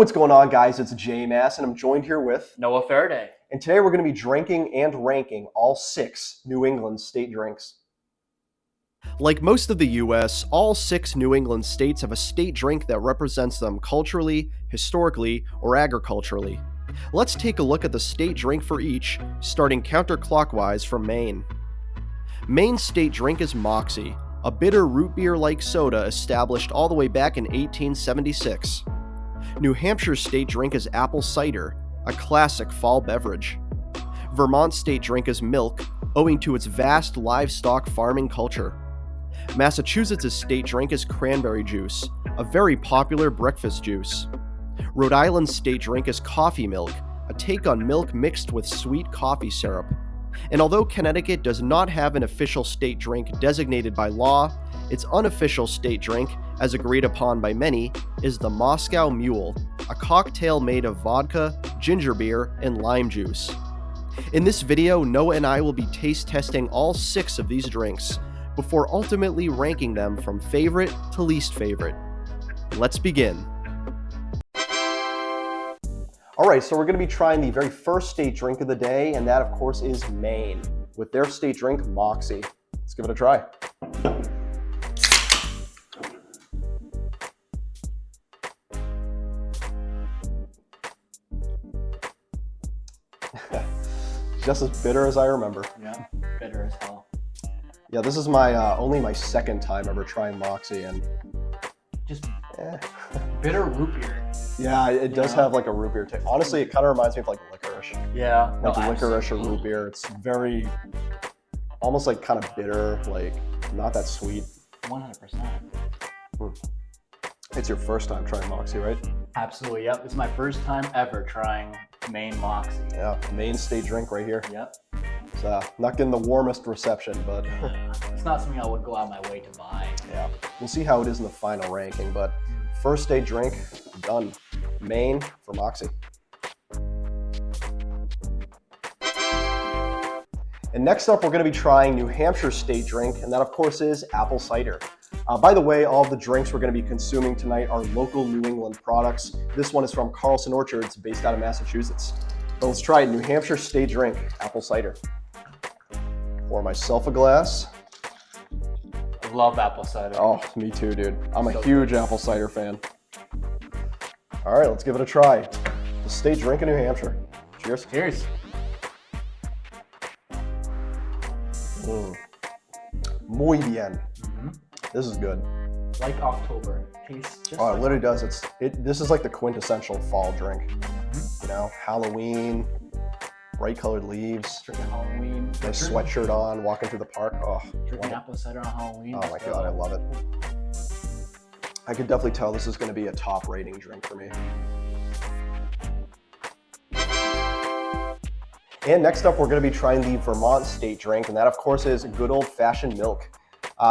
what's going on, guys? It's J-Mass, and I'm joined here with Noah Faraday. and today we're going to be drinking and ranking all 6 New England state drinks. Like most of the US, all 6 New England states have a state drink that represents them culturally, historically, or agriculturally. Let's take a look at the state drink for each, starting counterclockwise from Maine. Maine's state drink is Moxie, a bitter root beer-like soda established all the way back in 1876. New Hampshire's state drink is apple cider, a classic fall beverage. Vermont's state drink is milk, owing to its vast livestock farming culture. Massachusetts' state drink is cranberry juice, a very popular breakfast juice. Rhode Island's state drink is coffee milk, a take on milk mixed with sweet coffee syrup. And although Connecticut does not have an official state drink designated by law, its unofficial state drink, as agreed upon by many, is the Moscow Mule, a cocktail made of vodka, ginger beer, and lime juice. In this video, Noah and I will be taste testing all 6 of these drinks, before ultimately ranking them from favorite to least favorite. Let's begin. Alright, so we're going to be trying the very first state drink of the day, and that of course is Maine, with their state drink, Moxie. Let's give it a try. Just as bitter as I remember. Yeah, bitter as hell. Yeah, this is my only my second time ever trying Moxie, and Just bitter root beer. yeah, it does have like a root beer taste. Honestly, it kind of reminds me of like licorice. Yeah. Like licorice or root beer. It's very, almost like kind of bitter, like not that sweet. 100%. It's your first time trying Moxie, right? Absolutely, yep. It's my first time ever trying Maine Moxie. Yeah, Maine state drink right here. Yep. It's not getting the warmest reception, but It's not something I would go out of my way to buy. yeah, we'll see how it is in the final ranking. But first state drink, done. Maine for Moxie. And next up, we're going to be trying New Hampshire state drink, and that of course is apple cider. By the way, all of the drinks we're going to be consuming tonight are local New England products. This one is from Carlson Orchards, based out of Massachusetts. So let's try it. New Hampshire state drink, apple cider. Pour myself a glass. I love apple cider. Oh, me too, dude. I'm a So huge apple cider fan. All right, let's give it a try. The state drink in New Hampshire. Cheers. Cheers. Muy bien. This is good. Like October. Tastes just Oh, it like literally does. This is like the quintessential fall drink. You know, Halloween, bright colored leaves, drinking Halloween. nice sweatshirt on, walking through the park. Oh, Drinking apple cider on Halloween. oh my God, I love it. I could definitely tell this is going to be a top rating drink for me. And next up, we're going to be trying the Vermont state drink, and that of course is good old fashioned milk.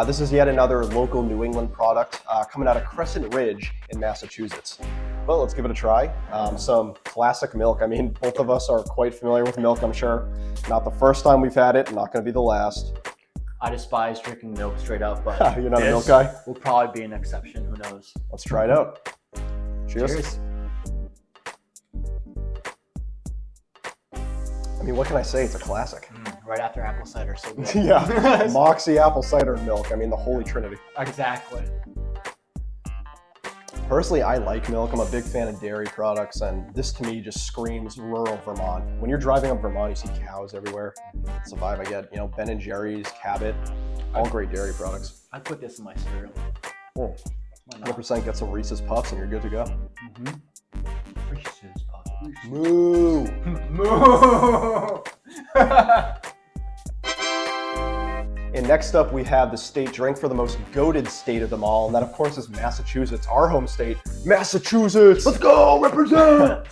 This is yet another local New England product coming out of Crescent Ridge in Massachusetts. Well, let's give it a try. Some classic milk. I mean, both of us are quite familiar with milk, I'm sure. Not the first time we've had it, not going to be the last. I despise drinking milk straight up, but You're not a milk this guy? will probably be an exception. Who knows? Let's try it out. Cheers. Cheers. I mean, what can I say? It's a classic. Right after apple cider, so good. Yeah, Moxie, apple cider, and milk. I mean, the holy trinity. Exactly. Personally, I like milk. I'm a big fan of dairy products, and this to me just screams rural Vermont. When you're driving up Vermont, you see cows everywhere. It's the vibe I get. You know, Ben & Jerry's, Cabot, all great dairy products. I put this in my cereal. Oh, Why not? 100% get some Reese's Puffs and you're good to go. Reese's Puffs. Moo! Moo! And next up, we have the state drink for the most goated state of them all, and that of course is Massachusetts, our home state. Massachusetts! Let's go, represent!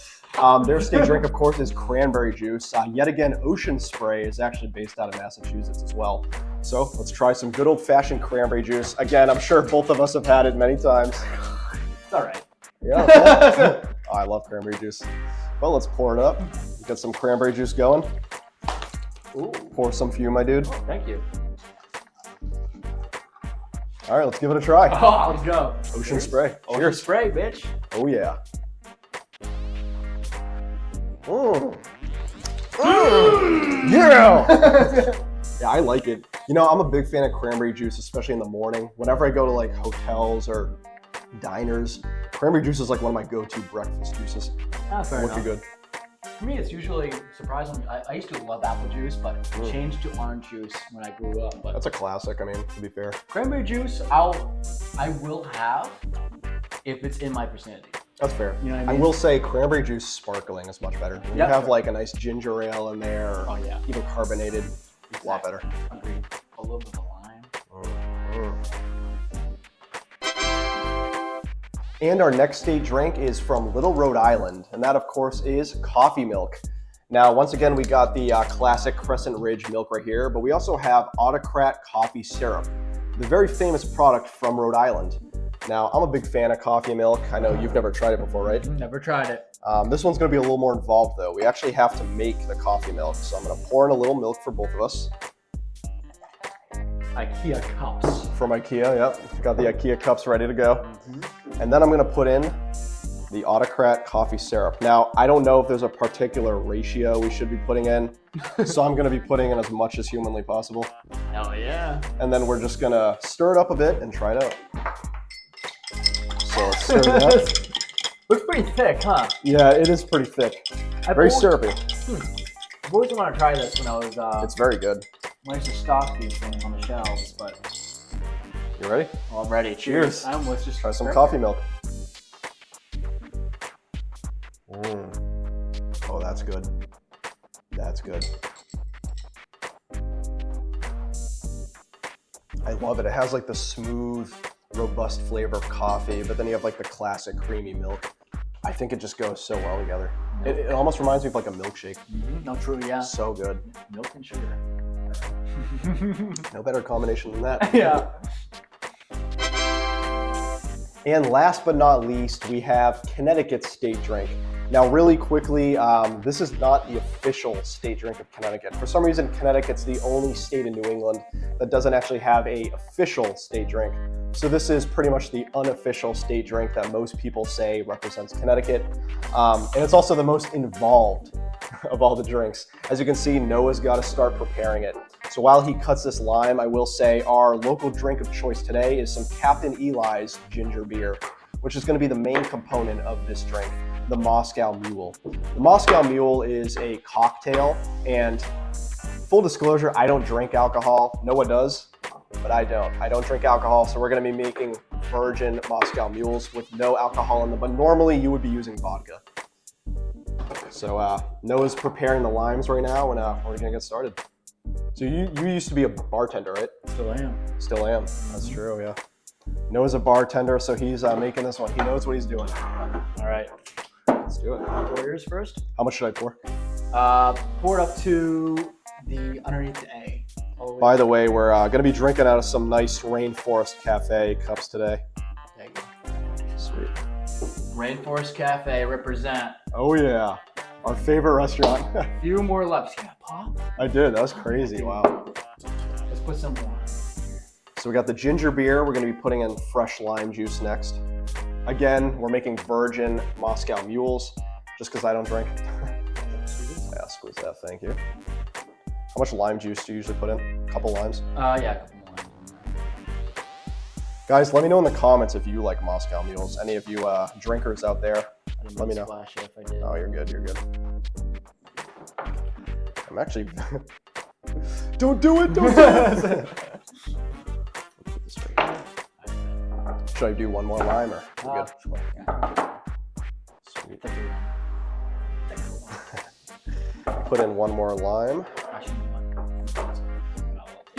Their state drink, of course, is cranberry juice. Yet again, Ocean Spray is actually based out of Massachusetts as well. So let's try some good old-fashioned cranberry juice. Again, I'm sure both of us have had it many times. It's all right. Yeah. Oh, I love cranberry juice. Well, let's pour it up. Get some cranberry juice going. Ooh. Pour some for you, my dude. Thank you. All right, let's give it a try. Oh, let's go. Ocean Spray. Ocean Cheers. Spray, bitch. Oh, yeah. Yeah! Yeah, I like it. You know, I'm a big fan of cranberry juice, especially in the morning. Whenever I go to like hotels or diners, cranberry juice is like one of my go-to breakfast juices. Fair Looking enough. good. For me, it's usually surprisingly. I used to love apple juice, but it changed to orange juice when I grew up. But That's a classic. I mean, to be fair. cranberry juice, I will have if it's in my vicinity. That's fair. You know what I I mean? will say cranberry juice sparkling is much better. When you have like a nice ginger ale in there, or Oh yeah, even carbonated, a lot better. agreed. A little bit of lime. And our next state drink is from Little Rhode Island, and that of course is coffee milk. Now, once again, we got the classic Crescent Ridge milk right here, but we also have Autocrat coffee syrup, the very famous product from Rhode Island. Now, I'm a big fan of coffee milk. I know you've never tried it before, right? Never tried it. This one's gonna be a little more involved though. We actually have to make the coffee milk. So I'm gonna pour in a little milk for both of us. IKEA cups. From IKEA, yep. Got the IKEA cups ready to go. And then I'm gonna put in the Autocrat coffee syrup. Now, I don't know if there's a particular ratio we should be putting in. So I'm gonna be putting in as much as humanly possible. Hell yeah. And then we're just gonna stir it up a bit and try it out. So let's stir it up. Looks pretty thick, huh? Yeah, it is pretty thick. Very syrupy. I've always wanted to try this when I was It's very good. when I used to stock these things on the shelves, but You ready? well, I'm ready. Cheers. I almost just Try some coffee milk. Oh, that's good. That's good. I love it. It has like the smooth, robust flavor of coffee, but then you have like the classic creamy milk. I think it just goes so well together. It almost reminds me of like a milkshake. No, true, yeah. So good. Milk and sugar. No better combination than that. Yeah. And last but not least, we have Connecticut's state drink. Now, really quickly, this is not the official state drink of Connecticut. For some reason, Connecticut's the only state in New England that doesn't actually have an official state drink. So this is pretty much the unofficial state drink that most people say represents Connecticut. And it's also the most involved of all the drinks. As you can see, Noah's got to start preparing it. So while he cuts this lime, I will say our local drink of choice today is some Captain Eli's ginger beer, which is going to be the main component of this drink, the Moscow Mule. The Moscow Mule is a cocktail, and full disclosure, I don't drink alcohol. Noah does, but I don't. I don't drink alcohol, so we're going to be making virgin Moscow Mules with no alcohol in them, but normally you would be using vodka. So Noah's preparing the limes right now, and we're going to get started. So you used to be a bartender, right? Still am. Still am. That's true, yeah. Noah's a bartender, so he's making this one. He knows what he's doing. All right. Let's do it. Pour yours first. How much should I pour? Pour it up to the underneath the A. By the way, we're going to be drinking out of some nice Rainforest Cafe cups today. There you go. Sweet. Rainforest Cafe represent. Oh yeah, our favorite restaurant. A few more laps. Yeah, pop. I did. That was crazy. Wow. Let's put some more. So we got the ginger beer. We're going to be putting in fresh lime juice next. Again, we're making virgin Moscow Mules, just because I don't drink. Yeah, squeeze that. Thank you. How much lime juice do you usually put in? A couple limes? Yeah, a couple more. Guys, let me know in the comments if you like Moscow Mules. Any of you drinkers out there, I didn't let me know. splash it if I did. Oh, you're good. You're good. I'm actually. Don't do it. Don't do it. Put this right here. Should I do one more lime or we're good? Sure, yeah. Sweet. Think Put in one more lime. I shouldn't have.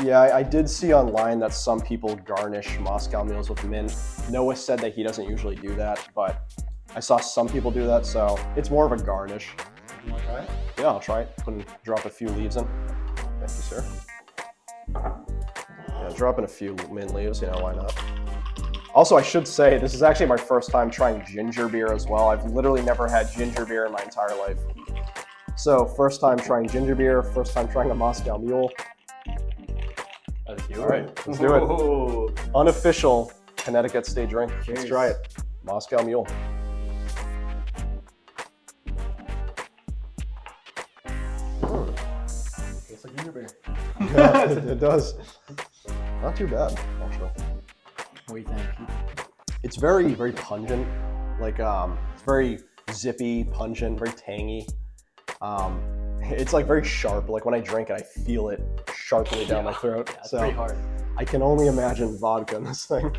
Yeah, I did see online that some people garnish Moscow Mules with mint. Noah said that he doesn't usually do that, but I saw some people do that, so it's more of a garnish. You want to try it? Yeah, I'll try it. Drop a few leaves in. Thank you, sir. Yeah, drop in a few mint leaves, why not? Also, I should say, this is actually my first time trying ginger beer as well. I've literally never had ginger beer in my entire life. So, first time trying ginger beer, first time trying a Moscow Mule. Let's do it. All right, let's do it. Unofficial Connecticut state drink. Cheers. Let's try it. Moscow Mule. tastes like ginger beer. Yeah, it does. Not too bad, actually. What do you think? It's very, very pungent. Like, it's very zippy, pungent, very tangy. It's like very sharp. Like when I drink it, I feel it sharply down my throat. Yeah, it's pretty hard. I can only imagine vodka in this thing.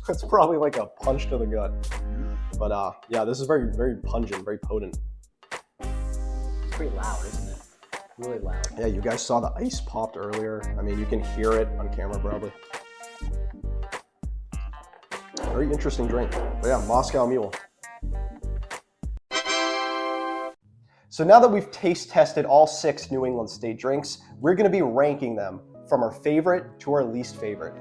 It's probably like a punch to the gut. But yeah, this is very, very pungent, very potent. It's pretty loud, isn't it? Really loud. Yeah, you guys saw the ice popped earlier. I mean, you can hear it on camera probably. Very interesting drink. But yeah, Moscow Mule. So now that we've taste tested all 6 New England state drinks, we're gonna be ranking them from our favorite to our least favorite.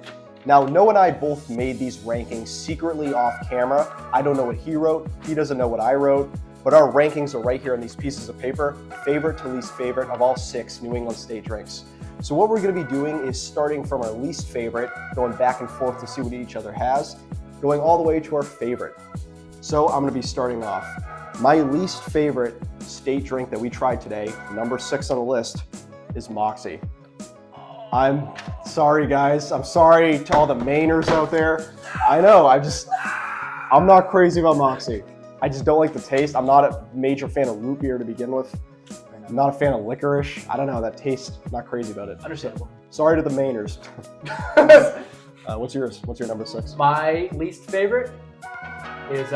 Now, Noah and I both made these rankings secretly off camera. I don't know what he wrote, he doesn't know what I wrote, but our rankings are right here on these pieces of paper, favorite to least favorite of all 6 New England state drinks. So what we're gonna be doing is starting from our least favorite, going back and forth to see what each other has, going all the way to our favorite. So I'm gonna be starting off. My least favorite state drink that we tried today, number 6 on the list, is Moxie. I'm sorry, guys. I'm sorry to all the Mainers out there. I know, I'm not crazy about Moxie. I just don't like the taste. I'm not a major fan of root beer to begin with. I'm not a fan of licorice. I don't know, that taste, I'm not crazy about it. Understandable. Sorry to the Mainers. What's yours? What's your number 6? My least favorite is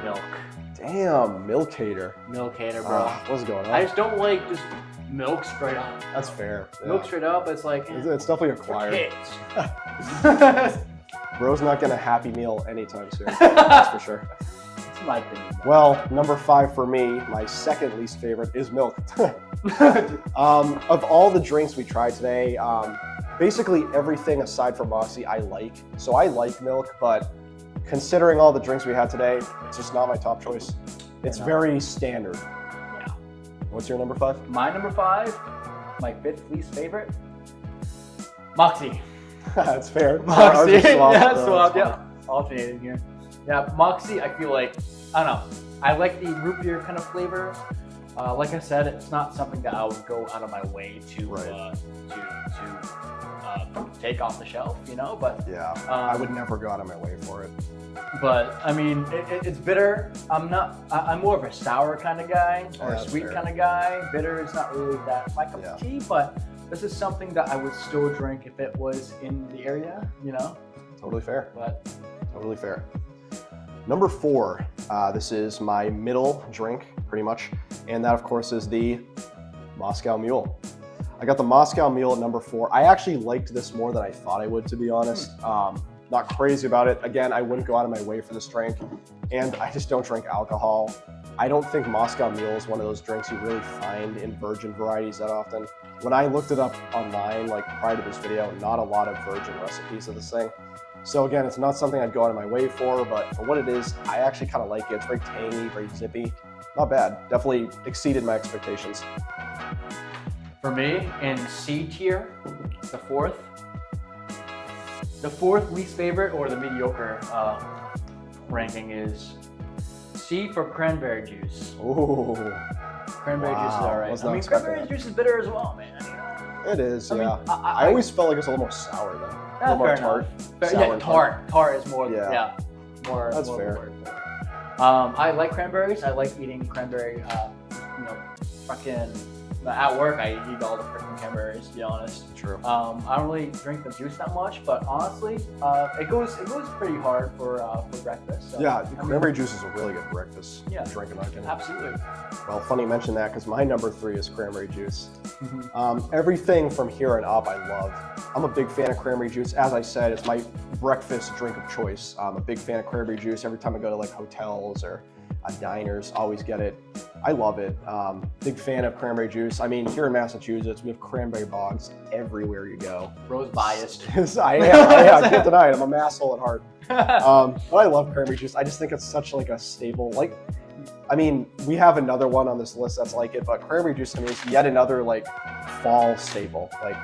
milk. Damn, Milk hater. Milk hater, bro. What's going on? I just don't like just milk straight up. That's fair. Yeah. Milk straight up, it's like It's definitely acquired. kids. Bro's not getting a Happy Meal anytime soon. That's for sure. That's my opinion. Well, number 5 for me, my second least favorite, is milk. Of all the drinks we tried today, basically everything aside from Moxie I like. So I like milk, but considering all the drinks we had today, it's just not my top choice. It's very standard. Yeah. What's your number 5? My number 5, my 5th least favorite, Moxie. That's fair. Moxie. Ours is swapped, Yeah, so swapped. it's Yeah, alternating here. Yeah, Moxie. I feel like I don't know. I like the root beer kind of flavor. Like I said, it's not something that I would go out of my way to take off the shelf, you know. But yeah, I would never go out of my way for it. But I mean, it's bitter. I'm more of a sour kind of guy or a sweet kind of guy. Bitter is not really that my cup of tea, but this is something that I would still drink if it was in the area, you know. Totally fair. But totally fair. Number 4, this is my middle drink, pretty much, and that of course is the Moscow Mule. I got the Moscow Mule at number 4. I actually liked this more than I thought I would, to be honest. Not crazy about it. Again, I wouldn't go out of my way for this drink, and I just don't drink alcohol. I don't think Moscow Mule is one of those drinks you really find in virgin varieties that often. When I looked it up online, like prior to this video, not a lot of virgin recipes of this thing. So again, it's not something I'd go out of my way for, but for what it is, I actually kind of like it. It's very tangy, very zippy. Not bad. Definitely exceeded my expectations. for me, in C tier, the fourth least favorite or the mediocre ranking is C for cranberry juice. Ooh. Cranberry juice is alright. I mean, cranberry juice is bitter as well, man. You know? It is, I yeah. mean, I always felt like it's a little more sour though. A little more tart. Yeah, tart is more. Yeah, more. That's more fair. I like cranberries. I like eating cranberry. Fucking at work, I eat all the freaking cranberries. To be honest. True. I don't really drink the juice that much, but honestly, it goes pretty hard for breakfast. So, yeah, cranberry juice is a really good breakfast drink in my opinion. Absolutely. Well, funny you mention that because my number 3 is cranberry juice. Everything from here on up I love. I'm a big fan of cranberry juice. As I said, it's my breakfast drink of choice. I'm a big fan of cranberry juice. Every time I go to like hotels or diners, always get it. I love it. Big fan of cranberry juice. I mean, here in Massachusetts, we have cranberry bogs everywhere you go. Rose biased. I am. I can't deny it. I'm a masshole at heart. But I love cranberry juice. I just think it's such like a staple. Like, I mean, we have another one on this list that's like it, but cranberry juice to me is yet another like fall staple. Like,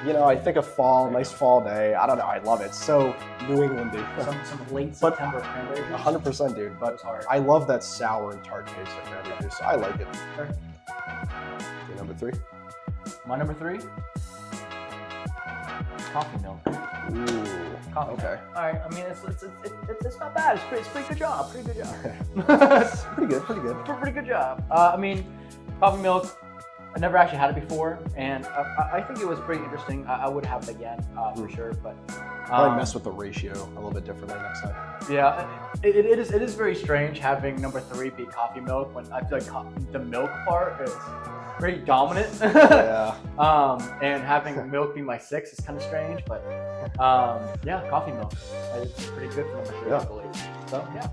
you know, I think of fall, nice fall day. I don't know. I love it. So New Englandy. Some late September cranberry juice. 100%, dude. But I love that sour and tart taste of cranberry juice. So I like it. Okay, number 3. My number 3, coffee milk. Ooh. Coffee Okay. milk. All right. I mean, it's not bad. It's pretty good job. Pretty good job. Pretty good. Pretty good. Pretty good job. I mean, coffee milk. I never actually had it before, and I think it was pretty interesting. I would have it again for sure, but Probably mess with the ratio a little bit differently next time. yeah, it is very strange having number 3 be coffee milk when I feel like the milk part is pretty dominant. Yeah. And having milk be my 6 is kind of strange, but yeah, coffee milk. It's pretty good for number 3, I believe. So yeah.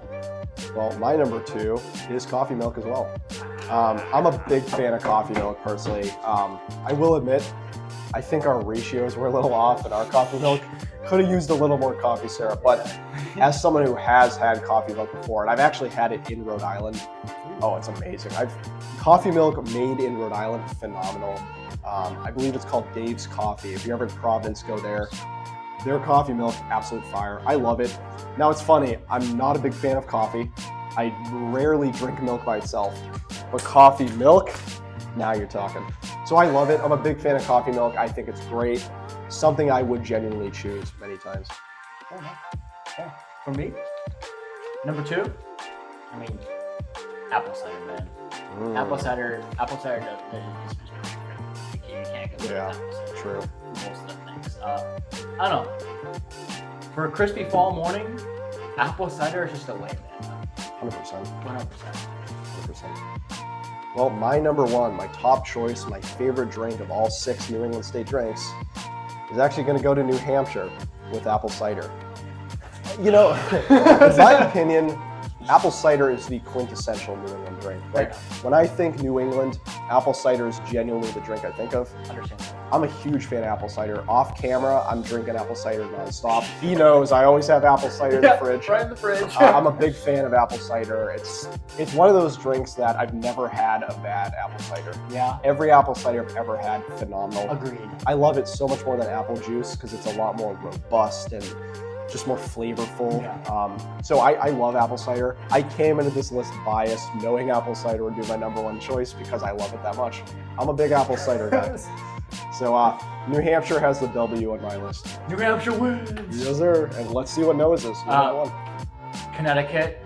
Well, my number 2 is coffee milk as well. I'm a big fan of coffee milk personally. I will admit, I think our ratios were a little off and our coffee milk could have used a little more coffee syrup. But as someone who has had coffee milk before, and I've actually had it in Rhode Island, oh, it's amazing. Coffee milk made in Rhode Island, phenomenal. I believe it's called Dave's Coffee. If you're ever in Providence, go there. Their coffee milk, absolute fire. I love it. Now it's funny, I'm not a big fan of coffee. I rarely drink milk by itself, but coffee milk, now you're talking. So I love it. I'm a big fan of coffee milk. I think it's great. Something I would genuinely choose many times. Yeah. For me, number 2, I mean, apple cider, man. Apple cider does you can't go Yeah, with apple cider. true. Most of the things. I don't know. For a crispy fall morning, apple cider is just a win, man. 100%. 100%. 100%. Well, my number 1, my top choice, my favorite drink of all 6 New England state drinks is actually going to go to New Hampshire with apple cider. You know, in my opinion, apple cider is the quintessential New England drink. Like, when I think New England, apple cider is genuinely the drink I think of. Understand. I'm a huge fan of apple cider. Off camera, I'm drinking apple cider nonstop. He knows I always have apple cider in the fridge. Right in the fridge. I'm a big fan of apple cider. It's one of those drinks that I've never had a bad apple cider. Yeah. Every apple cider I've ever had, phenomenal. Agreed. I love it so much more than apple juice because it's a lot more robust and just more flavorful. Yeah. So I love apple cider. I came into this list biased, knowing apple cider would be my number 1 choice because I love it that much. I'm a big apple cider guy. So New Hampshire has the W on my list. New Hampshire wins. Yes, sir. And let's see what Noah's is. Connecticut.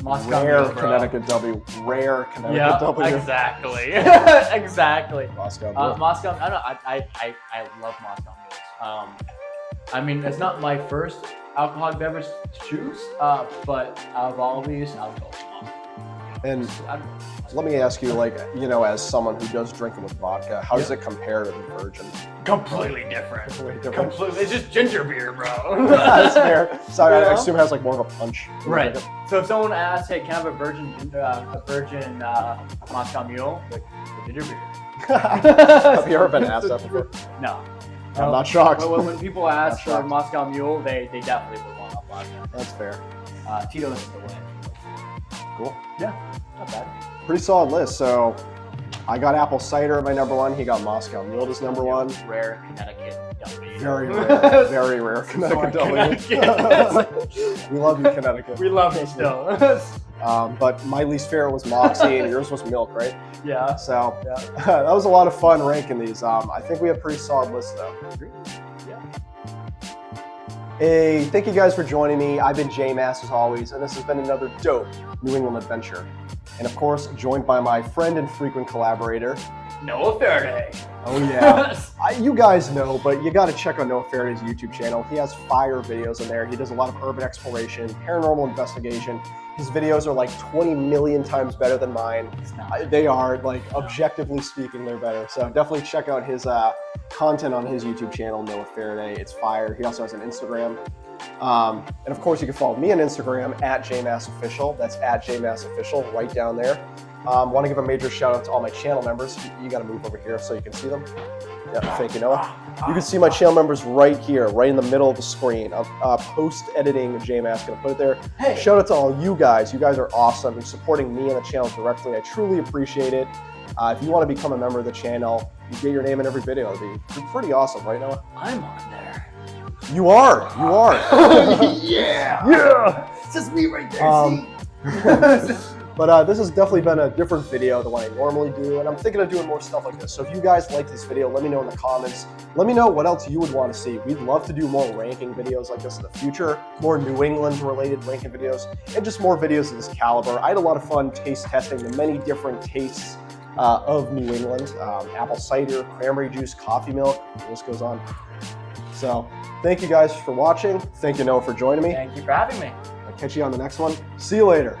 Moscow Rare Mule, bro. Connecticut W. Rare Connecticut W. Exactly. Exactly. Moscow Mule. Moscow. I love Moscow Mules. I mean, it's not my first alcoholic beverage to choose, but out of all these, I'll go with Moscow. And let me ask you, like, you know, as someone who does drink it with vodka, how does it compare to the Virgin? Completely different. Completely different. Completely. It's just ginger beer, bro. That's fair. So You know? I assume it has like more of a punch. Right. So if someone asks, "Hey, can I have a virgin Moscow Mule?" Like, ginger beer. Have you ever been asked that before? No. I'm not shocked. But when people ask for shocked. Moscow Mule, they definitely would want a vodka. That's fair. Tito's is the way. Cool. Yeah, not bad. Pretty solid list. So I got apple cider at my number 1. He got Moscow Mule as number 1. Rare Connecticut W. Very rare. Very rare Connecticut W. Connecticut. We love you, Connecticut. We love you still. But my least favorite was Moxie, and yours was Milk, right? Yeah. So Yeah. that was a lot of fun ranking these. I think we have a pretty solid list, though. Yeah. Hey, thank you guys for joining me. I've been J-Mass as always, and this has been another dope New England adventure. And of course, joined by my friend and frequent collaborator, Noah Faraday. Oh yeah, you guys know, but you got to check out Noah Faraday's YouTube channel. He has fire videos in there. He does a lot of urban exploration, paranormal investigation. His videos are like 20 million times better than mine. They are, like, objectively speaking, they're better. So definitely check out his content on his YouTube channel, Noah Faraday. It's fire. He also has an Instagram. And of course, you can follow me on Instagram at JMassOfficial. That's at JMassOfficial, right down there. Want to give a major shout out to all my channel members. You got to move over here so you can see them. Yeah, thank you, Noah. You can see my channel members right here, right in the middle of the screen. Post-editing JMass, gonna put it there. Hey. Shout out to all you guys. You guys are awesome. You're supporting me and the channel directly. I truly appreciate it. If you want to become a member of the channel, you get your name in every video. It'd be pretty awesome, right, Noah? I'm on there. You are. You are. Yeah. Yeah. It's just me right there. See? But this has definitely been a different video than what I normally do, and I'm thinking of doing more stuff like this. So if you guys like this video, let me know in the comments. Let me know what else you would want to see. We'd love to do more ranking videos like this in the future, more New England related ranking videos, and just more videos of this caliber. I had a lot of fun taste testing the many different tastes of New England. Apple cider, cranberry juice, coffee milk, the list goes on. So thank you guys for watching. Thank you, Noah, for joining me. Thank you for having me. I'll catch you on the next one. See you later.